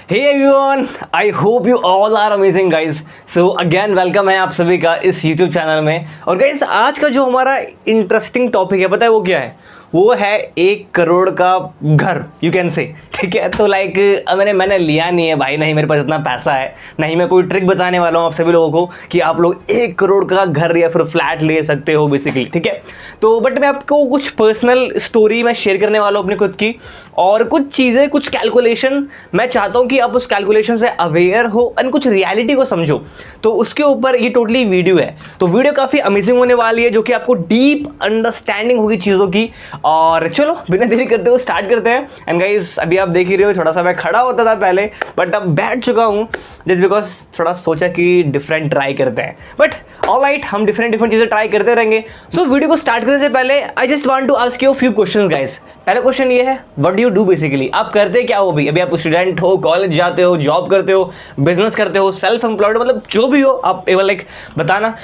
Hey everyone, I hope you all are amazing guys. So again welcome है आप सभी का इस YouTube चैनल में। और गाइस आज का जो हमारा इंटरेस्टिंग टॉपिक है पता है वो क्या है? वो है 1 करोड़ का घर, यू कैन से। ठीक है, तो लाइक मैंने लिया नहीं है भाई, नहीं मेरे पास इतना पैसा है, नहीं मैं कोई ट्रिक बताने वाला हूँ आप सभी लोगों को कि आप लोग 1 करोड़ का घर या फिर फ्लैट ले सकते हो बेसिकली। ठीक है, तो बट मैं आपको कुछ पर्सनल स्टोरी मैं शेयर करने वाला हूँ अपनी खुद की, और कुछ चीज़ें, कुछ कैलकुलेशन मैं चाहता हूँ कि आप उस कैलकुलेशन से अवेयर हो एंड कुछ रियलिटी को समझो। तो उसके ऊपर ये टोटली वीडियो है, तो वीडियो काफ़ी अमेजिंग होने वाली है, जो कि आपको डीप अंडरस्टैंडिंग होगी चीज़ों की। और चलो बिना देरी करते हुए स्टार्ट करते हैं। एंड गाइस अभी आप देख ही रहे हो, थोड़ा सा मैं खड़ा होता था पहले बट अब बैठ चुका हूँ, जस्ट बिकॉज थोड़ा सोचा कि डिफरेंट ट्राई करते हैं। बट ऑलराइट, हम डिफरेंट चीज़ें ट्राई करते रहेंगे। सो वीडियो को स्टार्ट करने से पहले I just want to ask you few questions guys. पहला क्वेश्चन ये है, what do you do basically? आप करते क्या हो? अभी आप स्टूडेंट हो, कॉलेज जाते हो, जॉब करते हो, बिजनेस करते हो, सेल्फ एम्प्लॉयड, मतलब जो भी हो आप एवं लाइक बताना।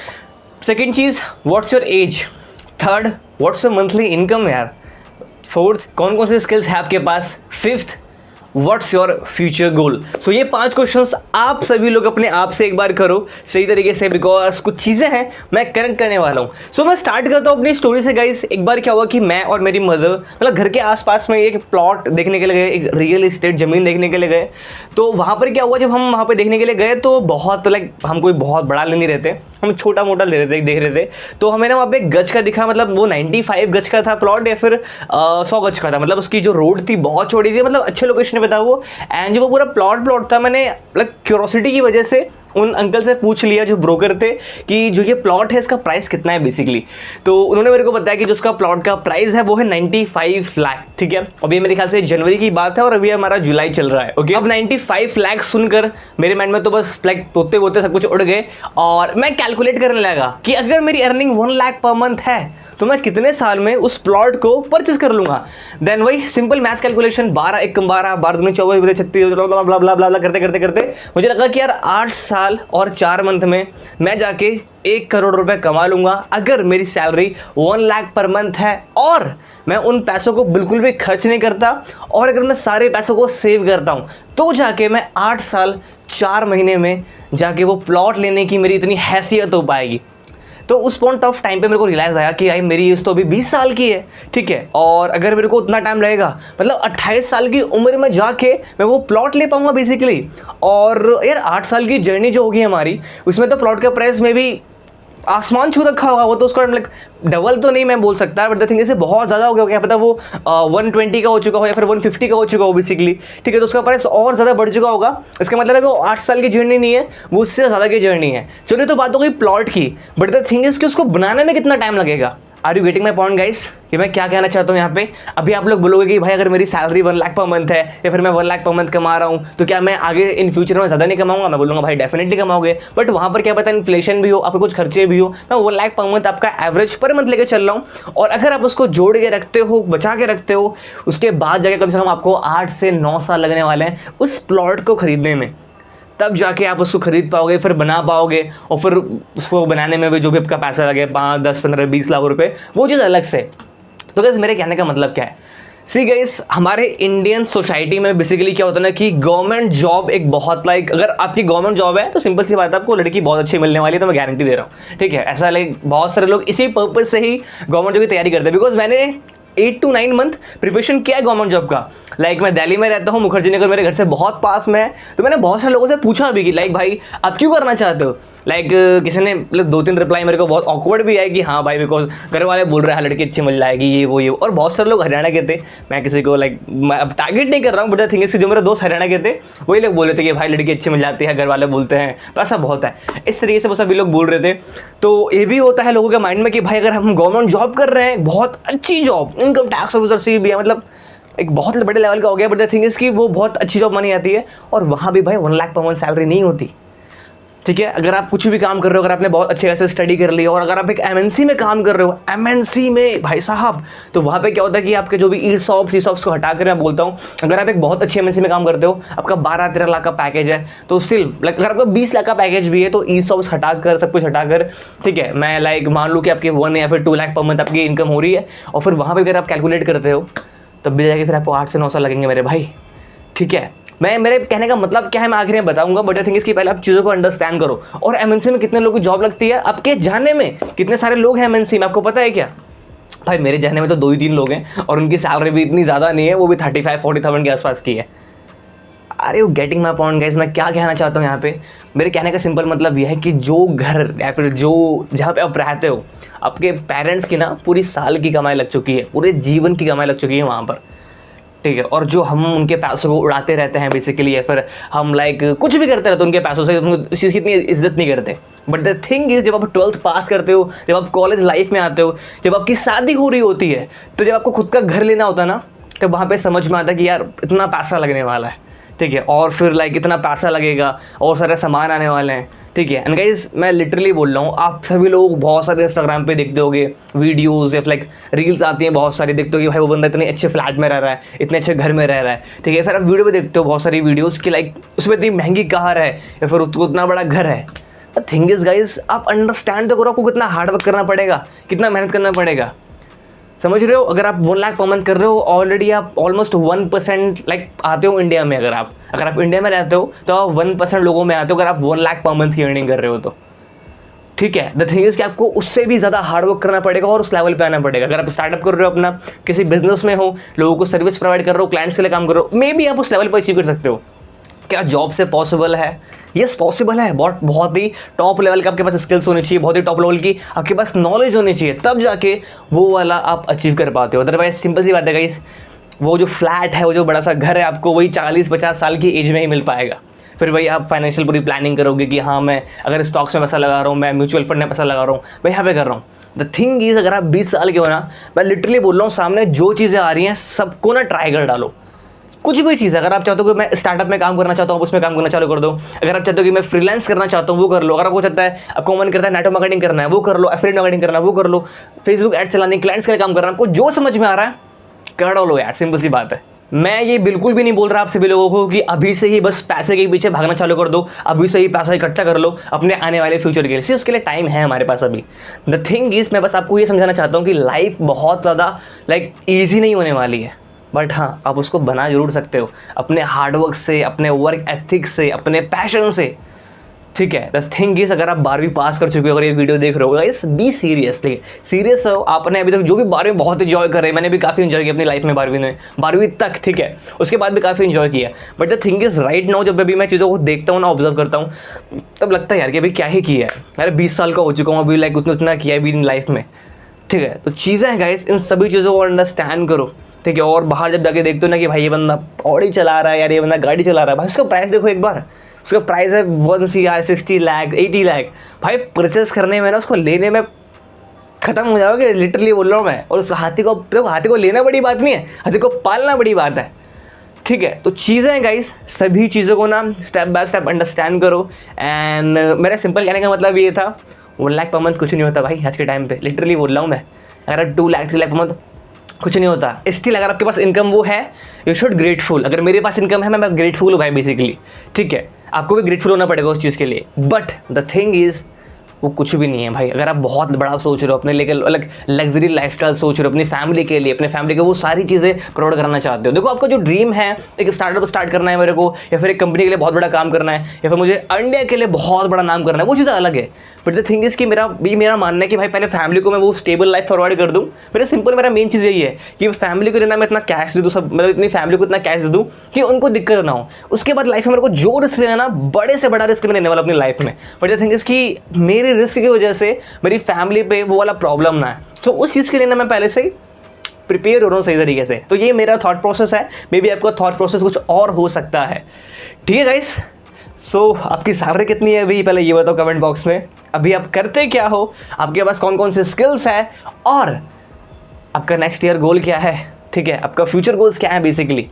सेकेंड चीज़, what's your age? Third, what's your monthly income यार? फोर्थ, कौन कौन से स्किल्स है आपके पास? Fifth, what's your future goal? So ये 5 क्वेश्चंस आप सभी लोग अपने आप से एक बार करो सही तरीके से, बिकॉज कुछ चीज़ें हैं मैं करेक्ट करने वाला हूँ। सो मैं स्टार्ट करता हूँ अपनी स्टोरी से गाइस। एक बार क्या हुआ कि मैं और मेरी मदर मतलब घर के आसपास में एक प्लॉट देखने के लिए गए, एक रियल इस्टेट ज़मीन देखने के लिए गए। तो वहाँ पर क्या हुआ, जब हम वहाँ पर देखने के लिए गए तो बहुत लाइक हम कोई बहुत बड़ा ले नहीं रहे थे, हम छोटा मोटा ले रहे थे, देख रहे थे। तो हमें ना वहाँ पे गज का दिखा, मतलब वो 95 गज का था प्लॉट या फिर 100 गज का था। मतलब उसकी जो रोड थी बहुत छोटी थी, मतलब अच्छे लोकेशन पे था वो। एंड जो वो पूरा प्लॉट था, मैंने लाइक क्यूरोसिटी की वजह से उन अंकल से पूछ लिया जो ब्रोकर थे कि जो ये प्लॉट है इसका प्राइस कितना है बेसिकली। तो उन्होंने मेरे को बताया कि जो उसका प्लॉट का प्राइस है वो है 95 लाख। ठीक है, अभी मेरे ख्याल से जनवरी की बात है और अभी हमारा जुलाई चल रहा है। ओके, अब 95 लाख सुनकर मेरे माइंड में तो बस लाइक तोते वोते सब कुछ उड़ गए, और मैं कैलकुलेट करने लगा कि अगर मेरी अर्निंग 1 लाख पर मंथ है तो मैं कितने साल में उस प्लॉट को परचेस कर लूंगा। देन वही सिंपल मैथ कैलकुलेशन, 12 1 12 12 दूनी 24 36 ब्ला ब्ला ब्ला करते करते करते मुझे लगा कि यार 8 साल और 4 मंथ में मैं जाके 1 करोड़ रुपए कमा लूंगा अगर मेरी सैलरी 1 लाख पर मंथ है, और मैं उन पैसों को बिल्कुल भी खर्च नहीं करता, और अगर मैं सारे पैसों को सेव करता हूँ तो जाके मैं 8 साल 4 महीने में जाके वो प्लॉट लेने की मेरी इतनी हैसियत हो पाएगी। तो उस पॉइंट ऑफ टाइम पे मेरे को रियलाइज़ आया कि भाई मेरी एज तो अभी 20 साल की है। ठीक है, और अगर मेरे को उतना टाइम लगेगा, मतलब 28 साल की उम्र में जाके मैं वो प्लॉट ले पाऊंगा बेसिकली। और यार 8 साल की जर्नी जो होगी हमारी, उसमें तो प्लॉट का प्राइस में भी आसमान छू रखा होगा। वो तो उसका लाइक डबल तो नहीं मैं बोल सकता, बट द थिंग इसे बहुत ज़्यादा हो गया, क्या पता वो 120 का हो चुका हो या फिर 150 का हो चुका हो बेसिकली। ठीक है, तो उसका प्राइस और ज़्यादा बढ़ चुका होगा। इसका मतलब है कि वो 8 साल की जर्नी नहीं है, वो उससे ज़्यादा की जर्नी है। चलिए, तो बात हो गई प्लॉट की, बट द थिंग इज कि उसको बनाने में कितना टाइम लगेगा। Are you getting my point guys कि मैं क्या कहना चाहता हूँ यहाँ पे? अभी आप लोग बोलोगे कि भाई अगर मेरी सैलरी 1 लाख पर मंथ है या फिर मैं 1 लाख पर मंथ कमा रहा हूँ तो क्या मैं आगे इन फ्यूचर में ज़्यादा नहीं कमाऊंगा? मैं बोलूँगा भाई डेफिनेटली कमाओगे, बट वहाँ पर क्या पता इन्फ्लेशन भी हो, आपके कुछ खर्चे भी हो। मैं 1 लाख पर मंथ आपका एवरेज पर मंथ लेकर चल रहा हूँ, और अगर आप उसको जोड़ के रखते हो, बचा के रखते हो, उसके बाद जाके कम से कम आपको 8 से 9 साल लगने वाले हैं उस प्लॉट को खरीदने में। तब जाके आप उसको खरीद पाओगे, फिर बना पाओगे, और फिर उसको बनाने में भी जो भी आपका पैसा लगे 5 10 15 20 लाख रुपए, वो चीज़ अलग से। तो गाइस मेरे कहने का मतलब क्या है? सी गाइस, हमारे इंडियन सोसाइटी में बेसिकली क्या होता है ना कि गवर्नमेंट जॉब एक बहुत लाइक, अगर आपकी गवर्नमेंट जॉब है तो सिंपल सी बात है आपको लड़की बहुत अच्छी मिलने वाली है, तो मैं गारंटी दे रहा हूँ। ठीक है, ऐसा लाइक बहुत सारे लोग इसी पर्पज से ही गवर्नमेंट जॉब की तैयारी करते हैं, बिकॉज मैंने 8 to 9 मंथ प्रिपरेशन किया है गवर्नमेंट जॉब का। लाइक मैं दिल्ली में रहता हूँ, मुखर्जी नगर मेरे घर से बहुत पास में है, तो मैंने बहुत सारे लोगों से पूछा भी कि लाइक भाई आप क्यों करना चाहते हो? लाइक किसी ने मतलब 2-3 रिप्लाई मेरे को बहुत ऑकवर्ड भी है कि हाँ भाई बिकॉज घर वाले बोल रहे हैं लड़की अच्छी मिल जाएगी, ये वो ये। और बहुत सारे लोग हरियाणा के थे, मैं किसी को लाइक अब टारगेट नहीं कर रहा हूँ, बट द थिंग इज जो मेरे दोस्त हरियाणा के थे वही लोग बोल रहे थे कि भाई लड़की अच्छी मिल जाती है, घर वाले बोलते हैं, पैसा बहुत है, इस तरीके से वो सभी लोग बोल रहे थे। तो ये भी होता है लोगों के माइंड में कि भाई अगर हम गवर्नमेंट जॉब कर रहे हैं, बहुत अच्छी जॉब, इनकम टैक्स ऑफिसर से भी है, मतलब एक बहुत बड़े लेवल का हो गया, बट द थिंग इज कि वो बहुत अच्छी जॉब मानी जाती है, और वहाँ भी भाई 1 लाख पर मंथ सैलरी नहीं होती। ठीक है, अगर आप कुछ भी काम कर रहे हो, अगर आपने बहुत अच्छे से स्टडी कर ली, और अगर आप एक एमएनसी में काम कर रहे हो, एमएनसी में भाई साहब, तो वहाँ पे क्या होता है कि आपके जो भी ईसॉप्स को हटा कर मैं बोलता हूँ, अगर आप एक बहुत अच्छी एमएनसी में काम करते हो, आपका 12-13 लाख का पैकेज है, तो स्टिल लाइक अगर आपका 20 लाख का पैकेज भी है तो ईसॉप्स हटाकर, सब कुछ हटाकर, ठीक है, मैं लाइक मान लूँ कि आपकी 1 या फिर 2 लाख पर मंथ आपकी इनकम हो रही है, और फिर वहाँ पर अगर आप कैलकुलेट करते हो तब भी जाके फिर आपको 8 से 9 साल लगेंगे मेरे भाई। ठीक है, मैं मेरे कहने का मतलब क्या है मैं आखिर में बताऊंगा, बट आई थिंक इसकी पहले आप चीज़ों को अंडरस्टैंड करो। और एमएनसी में कितने लोगों की जॉब लगती है, आपके जानने में कितने सारे लोग हैं एमएनसी में, आपको पता है क्या? भाई मेरे जानने में तो 2 ही 3 लोग हैं और उनकी सैलरी भी इतनी ज़्यादा नहीं है, वो भी 35-40,000 के आसपास की है। अरे you getting my point guys? मैं क्या कहना चाहता हूँ यहाँ पे, मेरे कहने का सिंपल मतलब यह है कि जो घर या फिर जो जहाँ पे आप रहते हो, आपके पेरेंट्स की ना पूरी साल की कमाई लग चुकी है, पूरे जीवन की कमाई लग चुकी है वहाँ पर, ठीक है। और जो हम उनके पैसों को उड़ाते रहते हैं बेसिकली, या फिर हम लाइक कुछ भी करते रहते हैं उनके पैसों से, उस चीज़ की इतनी इज्जत नहीं करते। बट द थिंग इज़, जब आप 12th पास करते हो, जब आप कॉलेज लाइफ में आते हो, जब आपकी शादी हो रही होती है, तो जब आपको खुद का घर लेना होता है ना, तो वहाँ पे समझ में आता है कि यार इतना पैसा लगने वाला है, ठीक है। और फिर लाइक इतना पैसा लगेगा और सारे सामान आने वाले हैं, ठीक है। एंड गाइस मैं लिटरली बोल रहा हूँ, आप सभी लोग बहुत सारे इंस्टाग्राम पे देखते होगे वीडियोस या लाइक रील्स आती हैं बहुत सारी, देखते हो कि भाई वो बंदा इतने अच्छे फ्लैट में रह रहा है, इतने अच्छे घर में रह रहा है, ठीक है। फिर आप वीडियो पे देखते हो बहुत सारी वीडियोस की लाइक उसमें इतनी महंगी कार है या फिर उसको इतना बड़ा घर है। द थिंग इज गाइस, आप अंडरस्टैंड तो करो आपको कितना हार्डवर्क करना पड़ेगा, कितना मेहनत करना पड़ेगा, समझ रहे हो? अगर आप 1 लाख पर मंथ कर रहे हो, ऑलरेडी आप ऑलमोस्ट 1% लाइक आते हो इंडिया में। अगर आप इंडिया में रहते हो तो आप 1% लोगों में आते हो, अगर आप 1 लाख पर मंथ की अर्निंग कर रहे हो तो, ठीक है। द थिंग इज कि आपको उससे भी ज़्यादा हार्डवर्क करना पड़ेगा और उस लेवल पे आना पड़ेगा। अगर आप स्टार्टअप कर रहे हो अपना, किसी बिजनेस में हो, लोगों को सर्विस प्रोवाइड कर रहे हो, क्लाइंट्स के लिए काम कर रहे हो, मे बी आप उस लेवल पर अचीव कर सकते हो। क्या जॉब से पॉसिबल है? यस पॉसिबल है। बहुत ही टॉप लेवल के आपके पास स्किल्स होनी चाहिए, बहुत ही टॉप लेवल की आपके पास नॉलेज होनी चाहिए, तब जाके वो वाला आप अचीव कर पाते हो। अदरवाइज सिंपल सी बात है गाइस, वो जो फ्लैट है, वो जो बड़ा सा घर है, आपको वही 40-50 साल की एज में ही मिल पाएगा। फिर वही आप फाइनेंशियल पूरी प्लानिंग करोगे कि हाँ मैं अगर स्टॉक्स में पैसा लगा रहा हूँ, मैं म्यूचुअल फंड में पैसा लगा रहा हूँ, मैं यहाँ पे कर रहा हूँ। द थिंग इज, अगर आप 20 साल के हो ना, मैं लिटरली बोल रहा हूँ, सामने जो चीज़ें आ रही हैं सबको ना ट्राई कर डालो। कुछ भी चीज़, अगर आप चाहते हो कि मैं स्टार्टअप में काम करना चाहता हूँ, उसमें काम करना चालू कर दो। अगर आप चाहते हो कि मैं फ्रीलांस करना चाहता हूँ, वो कर लो। अगर आपको चाहता है, आपको मन करता है नेटवर्क मार्केटिंग करना है, वो कर लो। एफिलिएट मार्केटिंग करना है, वो कर लो। फेसबुक एड चलानी, क्लाइंट्स के लिए काम करना, आपको जो समझ में आ रहा है कर डालो यार, सिंपल सी बात है। मैं ये बिल्कुल भी नहीं बोल रहा आप सभी लोगों को कि अभी से ही बस पैसे के पीछे भागना चालू कर दो, अभी से ही पैसा इकट्ठा कर लो अपने आने वाले फ्यूचर के लिए। उसके लिए टाइम है हमारे पास अभी। द थिंग इज, मैं बस आपको ये समझाना चाहता हूँ कि लाइफ बहुत ज़्यादा लाइक ईजी नहीं होने वाली है, बट हाँ आप उसको बना जरूर सकते हो अपने हार्डवर्क से, अपने वर्क एथिक्स से, अपने पैशन से, ठीक है। द थिंग इज, अगर आप 12वीं पास कर चुके हो, अगर ये वीडियो देख रहे हो गाइस, बी सीरियसली सीरियस हो। आपने अभी तक जो भी 12वीं बहुत इंजॉय कर रहे हैं, मैंने भी काफ़ी इंजॉय किया अपनी लाइफ में 12वीं तक, ठीक है। उसके बाद भी काफ़ी इंजॉय किया। But the thing is right now, जब अभी मैं चीज़ों को देखता हूँ ना, ऑब्जर्व करता हूँ, तब लगता है यार कि अभी क्या ही किया है। अरे 20 साल का हो चुका हूँ अभी, लाइक उतना किया है अभी लाइफ में, ठीक है। तो चीज़ें हैं गाइस, इन सभी चीज़ों को अंडरस्टैंड करो, ठीक है। और बाहर जब जाके देखते हो ना कि भाई ये बंदा ऑडी चला रहा है यार, ये बंदा गाड़ी चला रहा है, भाई उसका प्राइस देखो एक बार। उसका प्राइस है 1 CR, 60 लाख, 80 लाख। भाई परचेस करने में ना, उसको लेने में ख़त्म हो जाओगे, लिटरली बोल रहा हूँ मैं। और उस हाथी को लेना बड़ी बात नहीं है, हाथी को पालना बड़ी बात है, ठीक है। तो चीज़ें गाइस, सभी चीज़ों को ना स्टेप बाय स्टेप अंडरस्टैंड करो। एंड मेरा सिंपल कहने का मतलब ये था, 1 लाख पर मंथ कुछ नहीं होता भाई आज के टाइम पे, लिटरली बोल रहा हूँ मैं। अगर 2 लाख 3 लाख पर मंथ कुछ नहीं होता। स्टिल अगर आपके पास इनकम वो है, यू शुड ग्रेटफुल। अगर मेरे पास इनकम है, मैं ग्रेटफुल हूँ भाई बेसिकली, ठीक है। आपको भी ग्रेटफुल होना पड़ेगा उस चीज़ के लिए। बट द थिंग इज़, वो कुछ भी नहीं है भाई। अगर आप बहुत बड़ा सोच रहे हो, अपने लिए अलग लग्जरी लाइफस्टाइल सोच रहे हो, अपनी फैमिली के लिए, अपने फैमिली को वो सारी चीज़ें प्रोवाइड करना चाहते हो, देखो आपका जो ड्रीम है, एक स्टार्टअप स्टार्ट करना है मेरे को, या फिर एक कंपनी के लिए बहुत बड़ा काम करना है, या फिर मुझे इंडिया के लिए बहुत बड़ा नाम करना है, वो चीज़ अलग है। बट द थिंग इज़ कि मेरा मानना है कि भाई पहले फैमिली को मैं वो स्टेबल लाइफ प्रोवाइड कर दूँ। मेरा मेन चीज़ यही है कि फैमिली को लेना, मैं इतना कैश दे दूँ, सब मतलब इतनी फैमिली को इतना कैश दे दूँ कि उनको दिक्कत ना हो। उसके बाद लाइफ में मेरे को जो रिस्क लेना ना, बड़े से बड़ा रिस्क मैं लेने वाला अपनी लाइफ में। बट द थिंग इज़ कि मेरे रिस्क की वजह से मेरी फैमिली पे वो वाला प्रॉब्लम ना है, तो उस चीज़ के लिए ना मैं पहले से ही प्रिपेयर हो रहा हूँ सही तरीके से। तो ये मेरा थॉट प्रोसेस है, मे बी आपका थॉट प्रोसेस कुछ और हो सकता है, ठीक है गाइस। सो आपकी सैलरी कितनी है अभी, पहले ये बताओ कमेंट बॉक्स में। अभी आप करते क्या हो, आपके पास कौन कौन से स्किल्स है, और आपका नेक्स्ट ईयर गोल क्या है, ठीक है। आपका फ्यूचर गोल्स क्या है basically.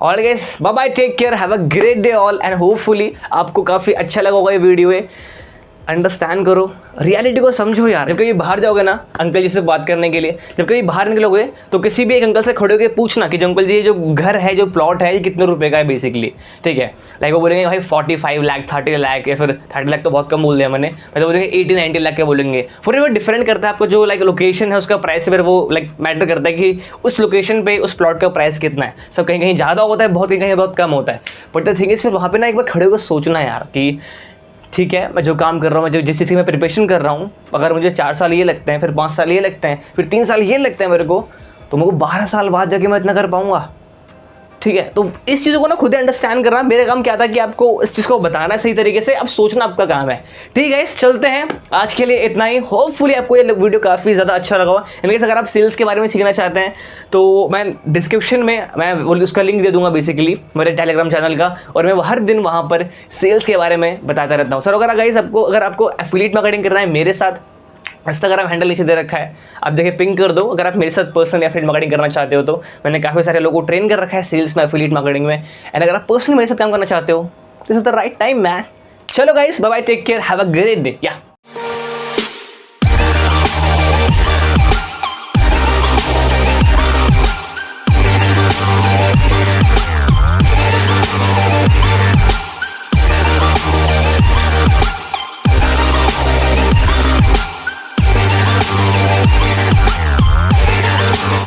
All guys, bye bye, take care, have a great day all, and hopefully आपको काफ़ी अच्छा लगा होगा ये वीडियो है। अंडरस्टैंड करो, रियलिटी को समझो यार। जब कभी बाहर जाओगे ना अंकल जी से बात करने के लिए, जब कभी बाहर निकलोगे तो किसी भी एक अंकल से खड़े होकर पूछना कि जो अंकल जी ये जो घर है, जो प्लॉट है, ये कितने रुपए का है बेसिकली, ठीक है। लाइक वो बोलेंगे भाई 45 लाख, 30 लाख, या फिर 30 लाख तो बहुत कम बोल दिया मैंने, तो बोलेंगे 80-90 लाख के बोलेंगे। फिर वो डिफरेंट करता है आपको जो लाइक लोकेशन है उसका प्राइस, फिर वो लाइक मैटर करता है कि उस लोकेशन पे उस प्लॉट का प्राइस कितना है। सब कहीं कहीं ज़्यादा होता है, बहुत कहीं बहुत कम होता है। बट द थिंग इज फिर वहाँ पे ना एक बार खड़े होकर सोचना है यार कि ठीक है, मैं जो काम कर रहा हूँ, मैं जो जिस चीज़ की मैं प्रिपरेशन कर रहा हूँ, अगर मुझे 4 साल ये लगते हैं, फिर 5 साल ये लगते हैं, फिर 3 साल ये लगते हैं मेरे को, तो मेरे को 12 साल बाद जाके मैं इतना कर पाऊँगा, ठीक है। तो इस चीज़ों को ना खुद अंडरस्टैंड करना, मेरा काम क्या था कि आपको इस चीज़ को बताना सही तरीके से, अब सोचना आपका काम है, ठीक है। चलते हैं, आज के लिए इतना ही। होपफुली आपको ये वीडियो काफ़ी ज़्यादा अच्छा लगा होगा। इनकेस अगर आप सेल्स के बारे में सीखना चाहते हैं तो मैं डिस्क्रिप्शन में मैं उसका लिंक दे दूंगा बेसिकली मेरे टेलीग्राम चैनल का, और मैं हर दिन वहाँ पर सेल्स के बारे में बताता रहता हूँ। सर अगर आपको एफिलिएट मार्केटिंग करना है मेरे साथ, इंस्टाग्राम हैंडल नीचे दे रखा है, आप देखिए पिंक कर दो। अगर आप मेरे साथ पर्सनल एफिलिएट मार्केटिंग करना चाहते हो तो मैंने काफ़ी सारे लोगों को ट्रेन कर रखा है सेल्स में, एफिलिएट मार्केटिंग में। एंड अगर आप पर्सनली मेरे साथ काम करना चाहते हो, this is the right time man. चलो guys, bye bye, take care, have a great day. या